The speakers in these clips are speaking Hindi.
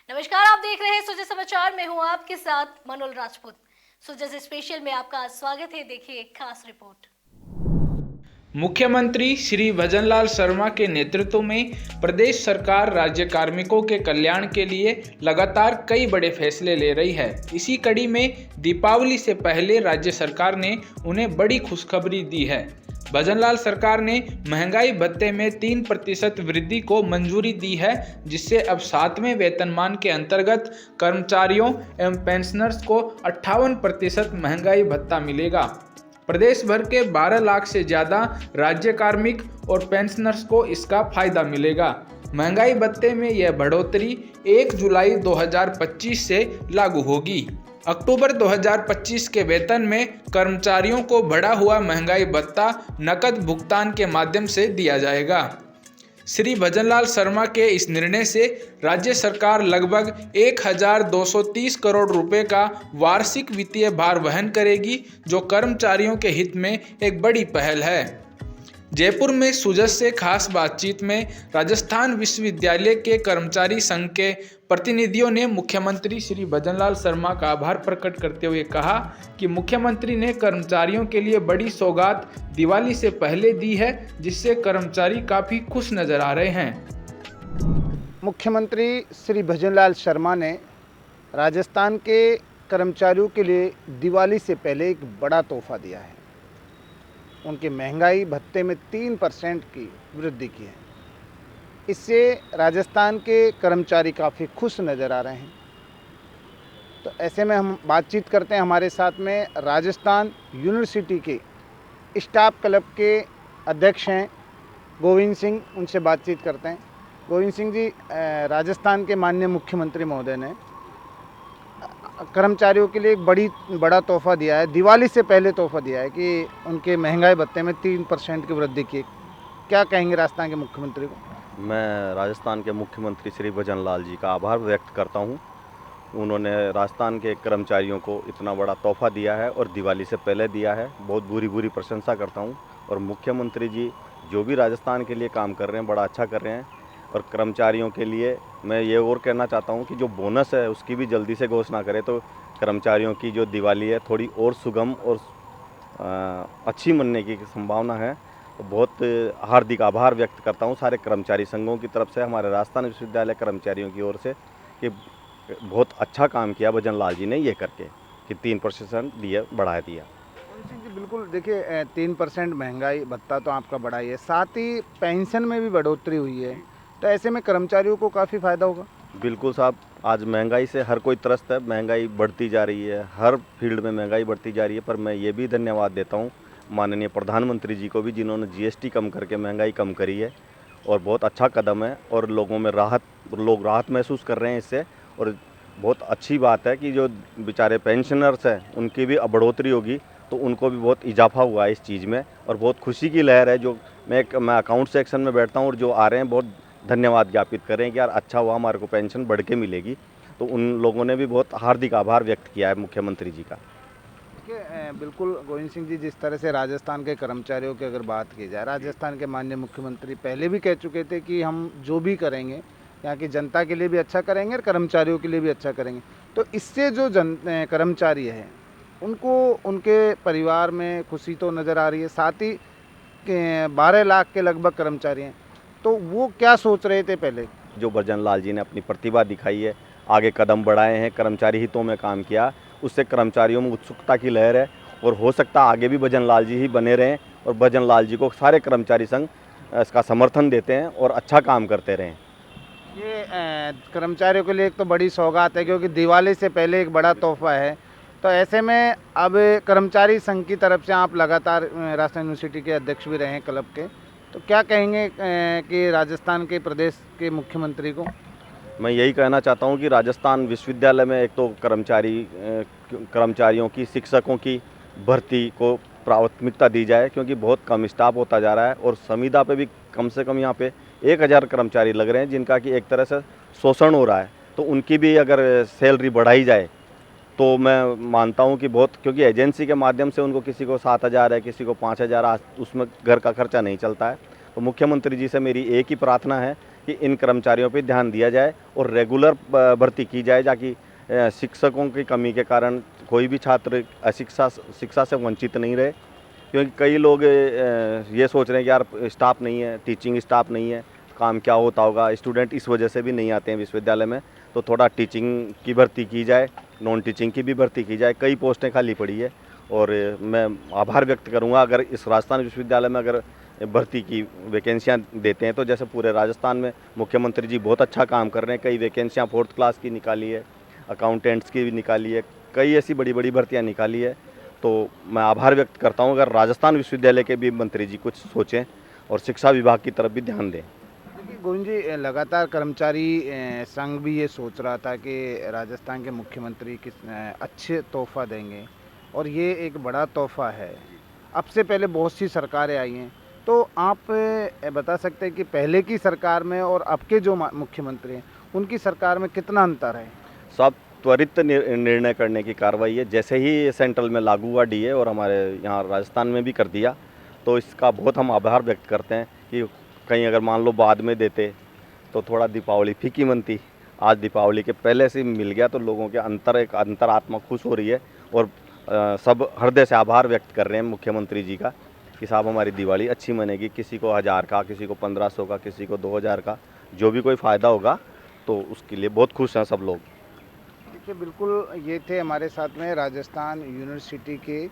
नमस्कार, आप देख रहे हैं सुजय समाचार। मैं हूं आपके साथ मनोल राजपूत। सुजय स्पेशल में आपका स्वागत है। देखिए एक खास रिपोर्ट। मुख्यमंत्री श्री भजनलाल शर्मा के नेतृत्व में प्रदेश सरकार राज्य कार्मिकों के कल्याण के लिए लगातार कई बड़े फैसले ले रही है। इसी कड़ी में दीपावली से पहले राज्य सरकार ने उन्हें बड़ी खुशखबरी दी है। भजनलाल सरकार ने महंगाई भत्ते में 3% वृद्धि को मंजूरी दी है, जिससे अब 7वें वेतनमान के अंतर्गत कर्मचारियों एवं पेंशनर्स को 58% महंगाई भत्ता मिलेगा। प्रदेश भर के 12 लाख से ज़्यादा राज्य कार्मिक और पेंशनर्स को इसका फायदा मिलेगा। महंगाई भत्ते में यह बढ़ोतरी 1 जुलाई 2025 से लागू होगी। अक्टूबर 2025 के वेतन में कर्मचारियों को बढ़ा हुआ महंगाई भत्ता नकद भुगतान के माध्यम से दिया जाएगा। श्री भजनलाल शर्मा के इस निर्णय से राज्य सरकार लगभग 1230 करोड़ रुपए का वार्षिक वित्तीय भार वहन करेगी, जो कर्मचारियों के हित में एक बड़ी पहल है। जयपुर में सुजस से खास बातचीत में राजस्थान विश्वविद्यालय के कर्मचारी संघ के प्रतिनिधियों ने मुख्यमंत्री श्री भजनलाल शर्मा का आभार प्रकट करते हुए कहा कि मुख्यमंत्री ने कर्मचारियों के लिए बड़ी सौगात दिवाली से पहले दी है, जिससे कर्मचारी काफ़ी खुश नजर आ रहे हैं। मुख्यमंत्री श्री भजनलाल शर्मा ने राजस्थान के कर्मचारियों के लिए दिवाली से पहले एक बड़ा तोहफा दिया है। उनके महंगाई भत्ते में 3% की वृद्धि की है। इससे राजस्थान के कर्मचारी काफ़ी खुश नज़र आ रहे हैं। तो ऐसे में हम बातचीत करते हैं। हमारे साथ में राजस्थान यूनिवर्सिटी के स्टाफ क्लब के अध्यक्ष हैं गोविंद सिंह, उनसे बातचीत करते हैं। गोविंद सिंह जी, राजस्थान के माननीय मुख्यमंत्री महोदय ने कर्मचारियों के लिए एक बड़ा तोहफा दिया है, दिवाली से पहले तोहफा दिया है कि उनके महंगाई भत्ते में 3% की वृद्धि की। क्या कहेंगे राजस्थान के मुख्यमंत्री को? मैं राजस्थान के मुख्यमंत्री श्री भजनलाल जी का आभार व्यक्त करता हूं। उन्होंने राजस्थान के कर्मचारियों को इतना बड़ा तोहफा दिया है और दिवाली से पहले दिया है। बहुत बुरी प्रशंसा करता हूं। और मुख्यमंत्री जी जो भी राजस्थान के लिए काम कर रहे हैं, बड़ा अच्छा कर रहे हैं। और कर्मचारियों के लिए मैं ये और कहना चाहता हूं कि जो बोनस है उसकी भी जल्दी से घोषणा करें, तो कर्मचारियों की जो दिवाली है थोड़ी और सुगम और अच्छी मनने की संभावना है। तो बहुत हार्दिक आभार व्यक्त करता हूं सारे कर्मचारी संघों की तरफ से, हमारे राजस्थान विश्वविद्यालय कर्मचारियों की ओर से, कि बहुत अच्छा काम किया भजनलाल जी ने ये करके कि 3% बढ़ा दिया। जी बिल्कुल, देखिए 3% महंगाई भत्ता तो आपका बढ़ा ही है, साथ ही पेंशन में भी बढ़ोतरी हुई है। तो ऐसे में कर्मचारियों को काफ़ी फ़ायदा होगा। बिल्कुल साहब, आज महंगाई से हर कोई त्रस्त है। महंगाई बढ़ती जा रही है, हर फील्ड में महंगाई बढ़ती जा रही है। पर मैं ये भी धन्यवाद देता हूँ माननीय प्रधानमंत्री जी को भी, जिन्होंने जीएसटी कम करके महंगाई कम करी है। और बहुत अच्छा कदम है और लोगों में लोग राहत महसूस कर रहे हैं इससे। और बहुत अच्छी बात है कि जो बेचारे पेंशनर्स हैं उनकी भी अब बढ़ोतरी होगी, तो उनको भी बहुत इजाफा हुआ है इस चीज़ में। और बहुत खुशी की लहर है। जो मैं अकाउंट सेक्शन में बैठता हूँ और जो आ रहे हैं बहुत धन्यवाद ज्ञापित करें कि यार अच्छा हुआ, हमारे को पेंशन बढ़ के मिलेगी। तो उन लोगों ने भी बहुत हार्दिक आभार व्यक्त किया है मुख्यमंत्री जी का। देखिए बिल्कुल गोविंद सिंह जी, जिस तरह से राजस्थान के कर्मचारियों की अगर बात की जाए, राजस्थान के माननीय मुख्यमंत्री पहले भी कह चुके थे कि हम जो भी करेंगे यहाँ की जनता के लिए भी अच्छा करेंगे और कर्मचारियों के लिए भी अच्छा करेंगे। तो इससे जो कर्मचारी है उनको उनके परिवार में खुशी तो नज़र आ रही है। साथ ही 12 लाख के लगभग कर्मचारी हैं, तो वो क्या सोच रहे थे पहले? जो भजनलाल जी ने अपनी प्रतिभा दिखाई है, आगे कदम बढ़ाए हैं, कर्मचारी हितों में काम किया, उससे कर्मचारियों में उत्सुकता की लहर है। और हो सकता है आगे भी भजनलाल जी ही बने रहें और भजनलाल जी को सारे कर्मचारी संघ इसका समर्थन देते हैं और अच्छा काम करते रहें। ये कर्मचारियों के लिए एक तो बड़ी सौगात है, क्योंकि दिवाली से पहले एक बड़ा तोहफा है। तो ऐसे में अब कर्मचारी संघ की तरफ से आप लगातार राजस्थान यूनिवर्सिटी के अध्यक्ष भी रहे हैं क्लब के, तो क्या कहेंगे कि राजस्थान के प्रदेश के मुख्यमंत्री को? मैं यही कहना चाहता हूं कि राजस्थान विश्वविद्यालय में एक तो कर्मचारियों की, शिक्षकों की भर्ती को प्राथमिकता दी जाए, क्योंकि बहुत कम स्टाफ होता जा रहा है। और संविदा पे भी कम से कम यहाँ पे 1000 कर्मचारी लग रहे हैं, जिनका कि एक तरह से शोषण हो रहा है। तो उनकी भी अगर सैलरी बढ़ाई जाए तो मैं मानता हूं कि बहुत, क्योंकि एजेंसी के माध्यम से उनको किसी को 7000 है, किसी को 5000, उसमें घर का खर्चा नहीं चलता है। तो मुख्यमंत्री जी से मेरी एक ही प्रार्थना है कि इन कर्मचारियों पे ध्यान दिया जाए और रेगुलर भर्ती की जाए, ताकि शिक्षकों की कमी के कारण कोई भी छात्र शिक्षा से वंचित नहीं रहे। क्योंकि कई लोग ये सोच रहे हैं कि यार स्टाफ नहीं है, टीचिंग स्टाफ नहीं है, काम क्या होता होगा, स्टूडेंट इस वजह से भी नहीं आते हैं विश्वविद्यालय में। तो थोड़ा टीचिंग की भर्ती की जाए, नॉन टीचिंग की भी भर्ती की जाए, कई पोस्टें खाली पड़ी है। और मैं आभार व्यक्त करूंगा अगर इस राजस्थान विश्वविद्यालय में अगर भर्ती की वैकेंसियां देते हैं, तो जैसे पूरे राजस्थान में मुख्यमंत्री जी बहुत अच्छा काम कर रहे हैं। कई वैकेंसियां 4th क्लास की निकाली है, अकाउंटेंट्स की भी निकाली है, कई ऐसी बड़ी बड़ी भर्तियाँ निकाली है। तो मैं आभार व्यक्त करता हूँ अगर राजस्थान विश्वविद्यालय के भी मंत्री जी कुछ सोचें और शिक्षा विभाग की तरफ भी ध्यान दें। देखिए गोविंद जी, लगातार कर्मचारी संघ भी ये सोच रहा था कि राजस्थान के मुख्यमंत्री किस अच्छे तोहफा देंगे, और ये एक बड़ा तोहफा है। अब से पहले बहुत सी सरकारें आई हैं, तो आप बता सकते हैं कि पहले की सरकार में और अब के जो मुख्यमंत्री हैं उनकी सरकार में कितना अंतर है? सब त्वरित निर्णय करने की कार्रवाई है। जैसे ही सेंट्रल में लागू हुआ डीए और हमारे यहाँ राजस्थान में भी कर दिया, तो इसका बहुत हम आभार व्यक्त करते हैं कि कहीं अगर मान लो बाद में देते तो थोड़ा दीपावली फीकी मनती। आज दीपावली के पहले से मिल गया तो लोगों के अंतर आत्मा खुश हो रही है और सब हृदय से आभार व्यक्त कर रहे हैं मुख्यमंत्री जी का कि साहब हमारी दिवाली अच्छी मनेगी। किसी को 1000 का, किसी को 1500 का, किसी को 2000 का, जो भी कोई फ़ायदा होगा तो उसके लिए बहुत खुश हैं सब लोग। देखिए बिल्कुल, ये थे हमारे साथ में राजस्थान यूनिवर्सिटी के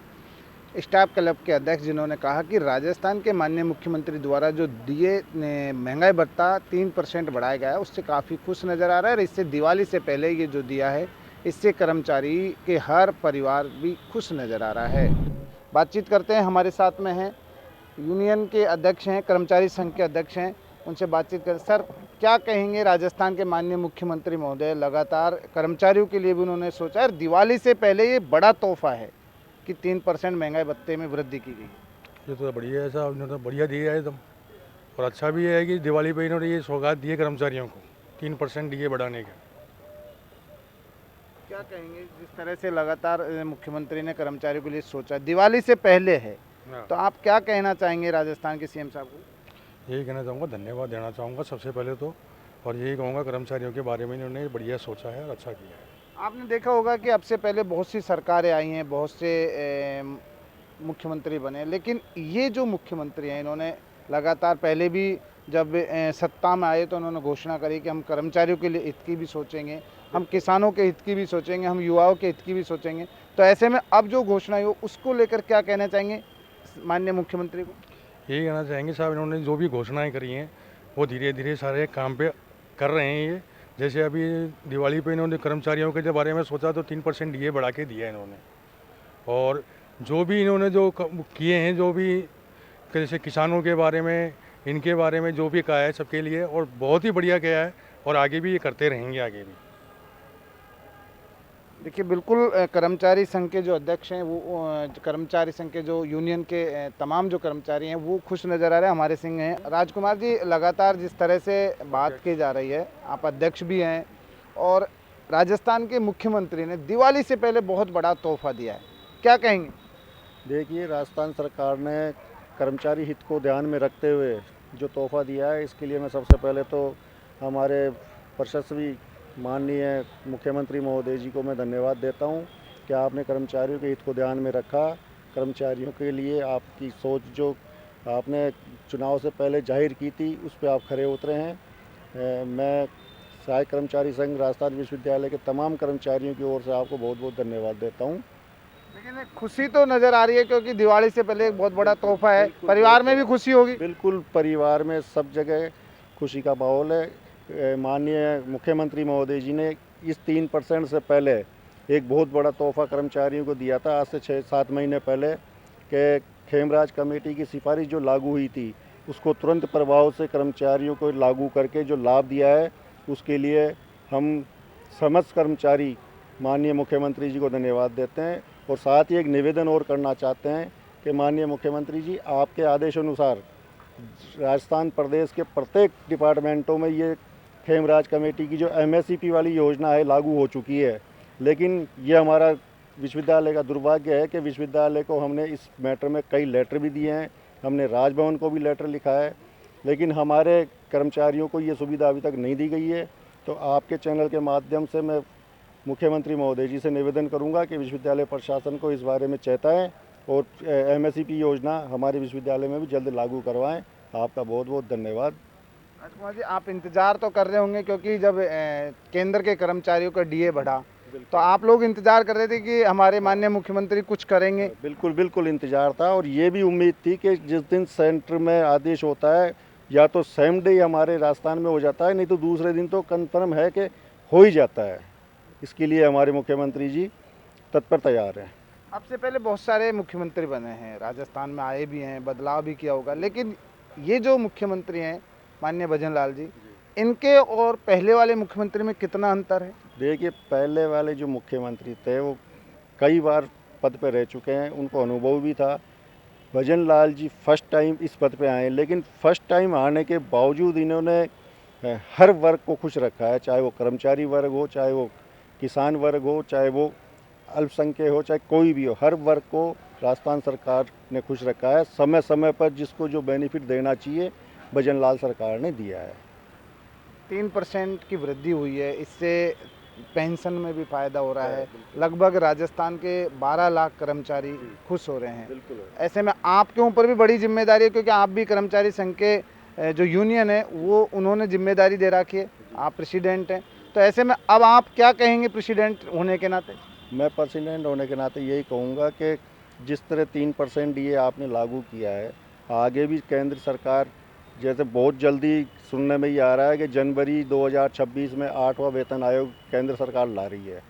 स्टाफ क्लब के अध्यक्ष, जिन्होंने कहा कि राजस्थान के माननीय मुख्यमंत्री द्वारा जो दिए महंगाई भत्ता 3% बढ़ाया गया है, उससे काफ़ी खुश नज़र आ रहा है। और इससे दिवाली से पहले ये जो दिया है, इससे कर्मचारी के हर परिवार भी खुश नज़र आ रहा है। बातचीत करते हैं, हमारे साथ में हैं यूनियन के अध्यक्ष हैं, कर्मचारी संघ के अध्यक्ष हैं, उनसे बातचीत करें। सर, क्या कहेंगे राजस्थान के माननीय मुख्यमंत्री महोदय लगातार कर्मचारियों के लिए भी उन्होंने सोचा है, दिवाली से पहले ये बड़ा तोहफा है कि 3% महंगाई भत्ते में वृद्धि की गई। ये तो बढ़िया है साहब, इन्होंने तो बढ़िया दिया है एकदम। और अच्छा भी है कि दिवाली पे इन्होंने ये सौगात दिए कर्मचारियों को 3% डीए बढ़ाने का। क्या कहेंगे, जिस तरह से लगातार मुख्यमंत्री ने कर्मचारियों के लिए सोचा, दिवाली से पहले है, तो आप क्या कहना चाहेंगे राजस्थान के सीएम साहब को? यही कहना चाहूँगा, धन्यवाद देना चाहूँगा सबसे पहले तो। और यही कहूँगा कर्मचारियों के बारे में इन्होंने बढ़िया सोचा है और अच्छा किया है। आपने देखा होगा कि अब से पहले बहुत सी सरकारें आई हैं, बहुत से मुख्यमंत्री बने, लेकिन ये जो मुख्यमंत्री हैं इन्होंने लगातार पहले भी जब सत्ता में आए तो उन्होंने घोषणा करी कि हम कर्मचारियों के लिए हित की भी सोचेंगे, हम किसानों के हित की भी सोचेंगे, हम युवाओं के हित की भी सोचेंगे। तो ऐसे में अब जो घोषणा हो उसको लेकर क्या कहना चाहेंगे माननीय मुख्यमंत्री को? यही कहना चाहेंगे साहब, इन्होंने जो भी घोषणाएँ करी हैं वो धीरे धीरे सारे काम पे कर रहे हैं। ये जैसे अभी दिवाली पे इन्होंने कर्मचारियों के बारे में सोचा तो 3% डीए बढ़ा के दिया है इन्होंने। और जो भी इन्होंने जो किए हैं, जो भी जैसे किसानों के बारे में, इनके बारे में जो भी कहा है सबके लिए, और बहुत ही बढ़िया किया है और आगे भी ये करते रहेंगे आगे भी। देखिए बिल्कुल, कर्मचारी संघ के जो अध्यक्ष हैं वो कर्मचारी संघ के जो यूनियन के तमाम जो कर्मचारी हैं वो खुश नज़र आ रहे हैं। हमारे सिंह हैं राजकुमार जी, लगातार जिस तरह से बात की जा रही है, आप अध्यक्ष भी हैं और राजस्थान के मुख्यमंत्री ने दिवाली से पहले बहुत बड़ा तोहफा दिया है, क्या कहेंगे? देखिए, राजस्थान सरकार ने कर्मचारी हित को ध्यान में रखते हुए जो तोहफा दिया है, इसके लिए मैं सबसे पहले तो हमारे प्रशंसनीय माननीय मुख्यमंत्री महोदय जी को मैं धन्यवाद देता हूं कि आपने कर्मचारियों के हित को ध्यान में रखा। कर्मचारियों के लिए आपकी सोच जो आपने चुनाव से पहले जाहिर की थी, उस पर आप खरे उतरे हैं। मैं सहायक कर्मचारी संघ राजस्थान विश्वविद्यालय के तमाम कर्मचारियों की ओर से आपको बहुत बहुत धन्यवाद देता हूँ। लेकिन खुशी तो नज़र आ रही है क्योंकि दिवाली से पहले एक बहुत बड़ा तोहफा है, परिवार में भी खुशी होगी। बिल्कुल, परिवार में सब जगह खुशी का माहौल है। माननीय मुख्यमंत्री महोदय जी ने इस 3% से पहले एक बहुत बड़ा तोहफा कर्मचारियों को दिया था, आज से 6-7 महीने पहले, कि खेमराज कमेटी की सिफारिश जो लागू हुई थी उसको तुरंत प्रभाव से कर्मचारियों को लागू करके जो लाभ दिया है, उसके लिए हम समस्त कर्मचारी माननीय मुख्यमंत्री जी को धन्यवाद देते हैं। और साथ ही एक निवेदन और करना चाहते हैं कि माननीय मुख्यमंत्री जी, आपके आदेश अनुसार राजस्थान प्रदेश के प्रत्येक डिपार्टमेंटों में ये खेमराज कमेटी की जो MSCP वाली योजना है लागू हो चुकी है, लेकिन ये हमारा विश्वविद्यालय का दुर्भाग्य है कि विश्वविद्यालय को हमने इस मैटर में कई लेटर भी दिए हैं, हमने राजभवन को भी लेटर लिखा है, लेकिन हमारे कर्मचारियों को ये सुविधा अभी तक नहीं दी गई है। तो आपके चैनल के माध्यम से मैं मुख्यमंत्री महोदय जी से निवेदन करूंगा कि विश्वविद्यालय प्रशासन को इस बारे में चेताएं और MSEP योजना हमारे विश्वविद्यालय में भी जल्द लागू करवाएं। आपका बहुत बहुत धन्यवाद। राजकुमार जी, आप इंतजार तो कर रहे होंगे क्योंकि जब केंद्र के कर्मचारियों का डीए बढ़ा तो आप लोग इंतजार कर रहे थे कि हमारे माननीय मुख्यमंत्री कुछ करेंगे। बिल्कुल बिल्कुल इंतजार था और ये भी उम्मीद थी कि जिस दिन सेंटर में आदेश होता है या तो सेम डे हमारे राजस्थान में हो जाता है, नहीं तो दूसरे दिन तो कंफर्म है कि हो ही जाता है। इसके लिए हमारे मुख्यमंत्री जी तत्पर तैयार हैं। अब से पहले बहुत सारे मुख्यमंत्री बने हैं, राजस्थान में आए भी हैं, बदलाव भी किया होगा, लेकिन ये जो मुख्यमंत्री हैं माननीय भजन लाल जी, इनके और पहले वाले मुख्यमंत्री में कितना अंतर है? देखिए, पहले वाले जो मुख्यमंत्री थे वो कई बार पद पर रह चुके हैं, उनको अनुभव भी था। भजन लाल जी फर्स्ट टाइम इस पद पे आए, लेकिन फर्स्ट टाइम आने के बावजूद इन्होंने हर वर्ग को खुश रखा है, चाहे वो कर्मचारी वर्ग हो, चाहे वो किसान वर्ग हो, चाहे वो अल्पसंख्यक हो, चाहे कोई भी हो, हर वर्ग को राजस्थान सरकार ने खुश रखा है। समय समय पर जिसको जो बेनिफिट देना चाहिए भजन लाल सरकार ने दिया है। 3% की वृद्धि हुई है, इससे पेंशन में भी फायदा हो रहा है। लगभग राजस्थान के 12 लाख कर्मचारी खुश हो रहे हैं। ऐसे में आपके ऊपर भी बड़ी जिम्मेदारी है क्योंकि आप भी कर्मचारी संघ के जो यूनियन है वो उन्होंने जिम्मेदारी दे रखी है, आप प्रेसिडेंट हैं। तो ऐसे में अब आप क्या कहेंगे प्रेसिडेंट होने के नाते? मैं प्रेसिडेंट होने के नाते यही कहूँगा कि जिस तरह 3% डीए आपने लागू किया है, आगे भी केंद्र सरकार, जैसे बहुत जल्दी सुनने में ये आ रहा है कि जनवरी 2026 में 8वां वेतन आयोग केंद्र सरकार ला रही है,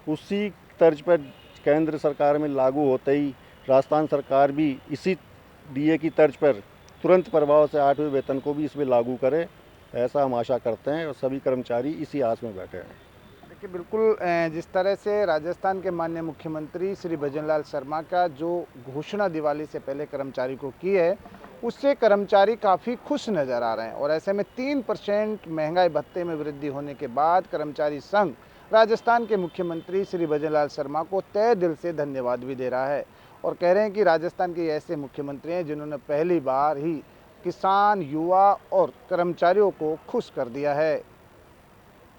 उसी तर्ज पर केंद्र सरकार में लागू होते ही राजस्थान सरकार भी इसी डीए की तर्ज पर तुरंत प्रभाव से 8वें वेतन को भी इसमें लागू करे, ऐसा हम आशा करते हैं और सभी कर्मचारी इसी आस में बैठे हैं। देखिए, बिल्कुल जिस तरह से राजस्थान के माननीय मुख्यमंत्री श्री भजन लाल शर्मा का जो घोषणा दिवाली से पहले कर्मचारी को की है, उससे कर्मचारी काफ़ी खुश नज़र आ रहे हैं। और ऐसे में 3% महंगाई भत्ते में वृद्धि होने के बाद कर्मचारी संघ राजस्थान के मुख्यमंत्री श्री भजन लाल शर्मा को तहे दिल से धन्यवाद भी दे रहा है और कह रहे हैं कि राजस्थान के ऐसे मुख्यमंत्री हैं जिन्होंने पहली बार ही किसान, युवा और कर्मचारियों को खुश कर दिया है।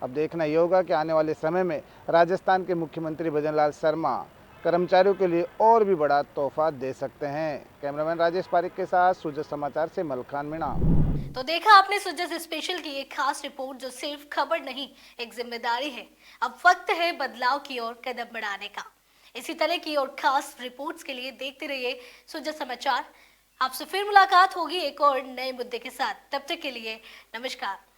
अब देखना ये होगा कि आने वाले समय में राजस्थान के मुख्यमंत्री भजन लाल शर्मा कर्मचारियों के लिए और भी बड़ा तोहफा दे सकते हैं। कैमरामैन राजेश पारिक के साथ सुजय समाचार से मलखान मीणा। तो देखा आपने सुजय स्पेशल की एक खास रिपोर्ट जो सिर्फ खबर नहीं, एक जिम्मेदारी है। अब वक्त है बदलाव की ओर कदम बढ़ाने का। इसी तरह की और खास रिपोर्ट्स के लिए देखते रहिए सुजय समाचार। आपसे फिर मुलाकात होगी एक और नए मुद्दे के साथ। तब तक के लिए नमस्कार।